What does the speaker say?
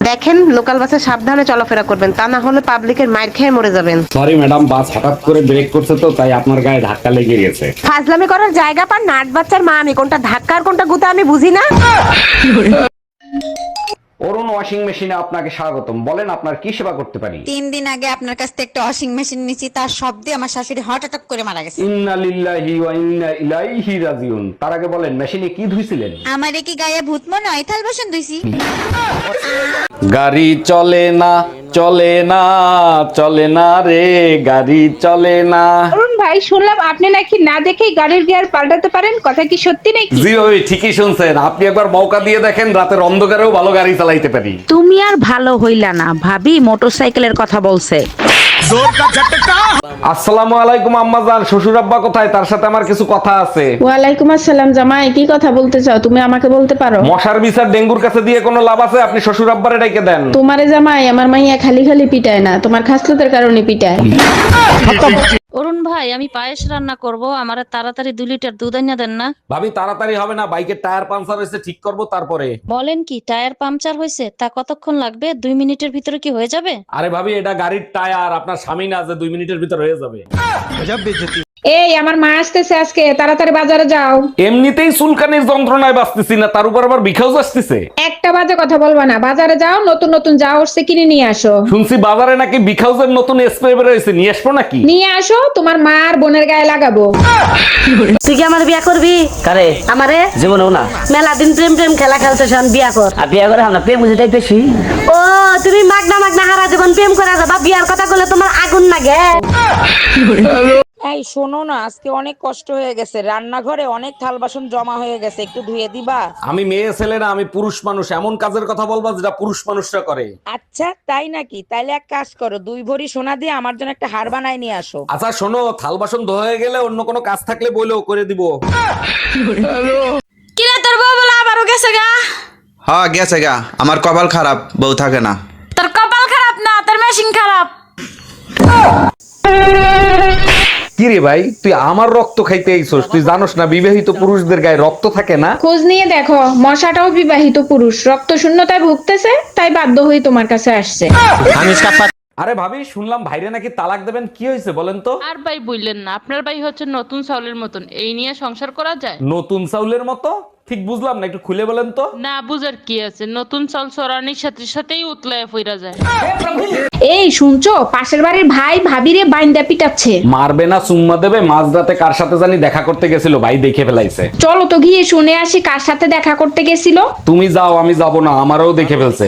দেখেন লোকাল বাসে সাবধানে চলাফেরা করবেন, তা না হলে পাবলিকের মাইর খেয়ে মরে যাবেন। সরি ম্যাডাম, বাস হঠাৎ করে ব্রেক করছে তো তাই আপনার গায়ে ধাক্কা লেগে গেছে। ফাজলামি করার জায়গা পান না, আট বাচ্চার মা আমি, কোনটা ধাক্কা আর কোনটা গুতা আমি বুঝি না। অরুণ ওয়াশিং মেশিনে আপনাকে স্বাগতম। বলেন আপনার কি সেবা করতে পারি? 3 দিন আগে আপনার কাছ থেকে একটা ওয়াশিং মেশিন নিয়েছি, তার শব্দে আমার শাশুড়ি হার্ট অ্যাটাক করে মারা গেছে। ইন্না লিল্লাহি ওয়া ইন্না ইলাইহি রাজিউন। তার আগে বলেন মেশিনে কি ধুইছিলেন? আমারে কি গায়ে ভূত মনে হয়? থাল বাসন ধুইছি। গাড়ি চলে না চলে না চলে না রে, গাড়ি চলে না। অরুণ ভাই, শুনলাম আপনি নাকি না দেখেই গাড়ির গিয়ার পাল্টাতে পারেন, কথা কি সত্যি নাকি? জি ভাই, ঠিকই শুনছেন। আপনি একবার মৌকা দিয়ে দেখেন, রাতের অন্ধকারেও ভালো গাড়ি চালাইতে পারি। তুমি আর ভালো হইলা না, ভাবি মোটরসাইকেলের কথা বলছে। আসসালামু আলাইকুম আম্মাজান, শ্বশুর আব্বা কোথায়? তার সাথে আমার কিছু কথা আছে। ওয়ালাইকুম আসসালাম জামাই, কি কথা বলতে চাও? তুমি আমাকে বলতে পারো। মশার বিচার ডেঙ্গুর কাছে দিয়ে কোনো লাভ আছে? আপনি শ্বশুর আব্বারে ডাইকে দেন। তোমারে জামাই আমার মাইয়া খালি খালি পিটায় না, তোমার খাসলতের কারণে পিটায়। অরুণ ভাই, আমি পায়েস রান্না করব, আমারে তাড়াতাড়ি 2 লিটার দুধ এনে দেন না। ভাবি তাড়াতাড়ি হবে না, বাইকের টায়ার পাঞ্চার হয়েছে, ঠিক করব তারপরে। বলেন কি, টায়ার পাংচার হয়েছে? তা কতক্ষণ লাগবে? 2 মিনিটের ভিতরে কি হয়ে যাবে? আরে ভাবি, এটা গাড়ির টায়ার, আপনার স্বামী না যে 2 মিনিটের ভিতর হয়ে যাবে। এই আমার মা আসতেছে আজকে, তাড়াতাড়ি বাজারে যাও। এমনিতেই চুলকানির যন্ত্রণায় বাঁচতেছি না, তার উপর আবার বিখাউজ আসতেছে। একটা বাজে কথা বলবা না, বাজারে যাও, নতুন নতুন যা উঠছে কিনে নিয়ে আসো। শুনছি বাজারে নাকি বিখাউজের নতুন স্প্রে বের হয়েছে, নিয়ে আসবো নাকি? নিয়ে আসো, তোমার মা আর বোনের গায়ে লাগাবো। তুই কি আমার বিয়া করবি? কারে? আমারে জীবনেও না। মেলা দিন প্রেম প্রেম খেলা খেলতে শোন, বিয়া কর। আর বিয়ে করে আমরা প্রেম বুঝে বেশি। ও তুমি মাগনা মাগনা হারা জীবন প্রেম করে যাবা, বিয়ার কথা বলে তোমার আগুন লাগে। এই শোনো না, আজকে অনেক কষ্ট হয়ে গেছে, রান্নাঘরে অনেক থাল বাসন জমা হয়ে গেছে, একটু ধুয়ে দিবা? আমি মেয়ে ছেলে না, আমি পুরুষ মানুষ। এমন কাজের কথা বলবা যেটা পুরুষ মানুষরা করে। আচ্ছা তাই নাকি? তাইলে এক কাজ করো, 2 ভরি সোনা দিয়ে আমার জন্য একটা হার বানায় নিয়ে আসো। আচ্ছা শোনো, থাল বাসন ধোয়া হয়ে গেলে অন্য কোনো কাজ থাকলে বইলেও করে দিব। কিরে তোর বউ বলে আবারও গেছে গা? হ্যাঁ গেছে গা, আমার কপাল খারাপ, বউ থাকে না। তোর কপাল খারাপ না, তোর মেশিন খারাপ। কি রে ভাই, তুই আমার রক্ত খাইতে আইছস? তুই জানোস না বিবাহিত পুরুষদের গায়ে রক্ত থাকে না? খোঁজ নিয়ে দেখো, মশাটাও বিবাহিত পুরুষ, রক্ত শূন্যতায় ভুগতেছে, তাই বাধ্য হয়ে তোমার কাছে আসছে। আরে ভাবি, শুনলাম ভাইরে নাকি তালাক দেবেন, কি হয়েছে বলেন তো? আর ভাই বললেন না, আপনার ভাই হচ্ছে নতুন চাউলের মতন, এই নিয়ে সংসার করা যায়? নতুন চাউলের মতো? ঠিক বুঝলাম না, একটু খুলে বলেন তো। না বুঝার কি আছে, নতুন চাল চড়ানির সাথে সাথেই উতলায় ফিরা যায়। এই শুনছো, পাশের বাড়ির ভাই ভাবিরে বাইন্দা পিটাচ্ছে। মারবে না চুম্মা দেবে? মাঝরাতে কার সাথে জানি দেখা করতে গেছিল, ভাই দেখে ফেলাইছে। চলো তো গিয়ে শুনে আসি কার সাথে দেখা করতে গেছিল। তুমি যাও, আমি যাব না, আমারও দেখে ফেলছে।